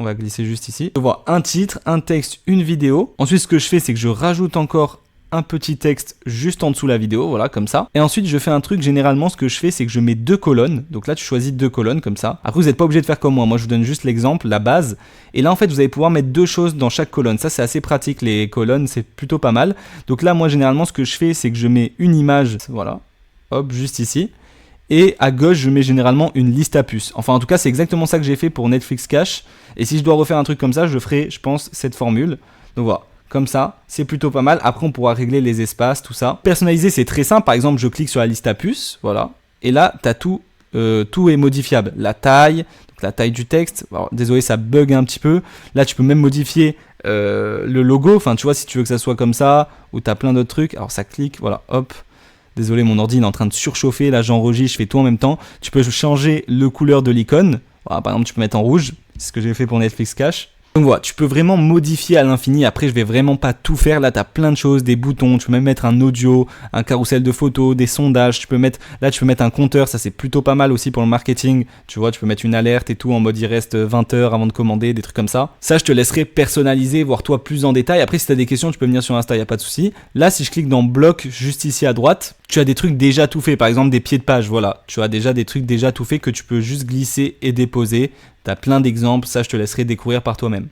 On va glisser juste ici. Je vois un titre, un texte, une vidéo. Ensuite, ce que je fais, c'est que je rajoute encore un petit texte juste en dessous de la vidéo, voilà, comme ça. Et ensuite, je fais un truc, généralement, ce que je fais, c'est que je mets 2 colonnes. Donc là, tu choisis 2 colonnes, comme ça. Après, vous n'êtes pas obligé de faire comme moi. Moi, je vous donne juste l'exemple, la base. Et là, en fait, vous allez pouvoir mettre 2 choses dans chaque colonne. Ça, c'est assez pratique. Les colonnes, c'est plutôt pas mal. Donc là, moi, généralement, ce que je fais, c'est que je mets une image, voilà, hop, juste ici. Et à gauche, je mets généralement une liste à puces. Enfin, en tout cas, c'est exactement ça que j'ai fait pour Netflix Cash. Et si je dois refaire un truc comme ça, je ferai, je pense, cette formule. Donc voilà. Comme ça, c'est plutôt pas mal. Après, on pourra régler les espaces, tout ça. Personnaliser, c'est très simple. Par exemple, je clique sur la liste à puces, voilà. Et là, tu as tout est modifiable. La taille, donc la taille du texte. Alors, désolé, ça bug un petit peu. Là, tu peux même modifier le logo. Enfin, tu vois, si tu veux que ça soit comme ça, ou tu as plein d'autres trucs. Alors, ça clique, voilà, hop. Désolé, mon ordi il est en train de surchauffer. Là, j'enregistre, je fais tout en même temps. Tu peux changer le couleur de l'icône. Voilà, par exemple, tu peux mettre en rouge. C'est ce que j'ai fait pour Netflix Cash. Donc voilà, tu peux vraiment modifier à l'infini. Après, je vais vraiment pas tout faire. Là, tu as plein de choses, des boutons. Tu peux même mettre un audio, un carrousel de photos, des sondages. Tu peux mettre un compteur. Ça, c'est plutôt pas mal aussi pour le marketing. Tu vois, tu peux mettre une alerte et tout en mode il reste 20 heures avant de commander, des trucs comme ça. Ça, je te laisserai personnaliser, voir toi plus en détail. Après, si tu as des questions, tu peux venir sur Insta, y a pas de souci. Là, si je clique dans bloc juste ici à droite, tu as des trucs déjà tout faits. Par exemple, des pieds de page. Voilà, tu as déjà des trucs déjà tout faits que tu peux juste glisser et déposer. Tu as plein d'exemples. Ça, je te laisserai découvrir par toi-même.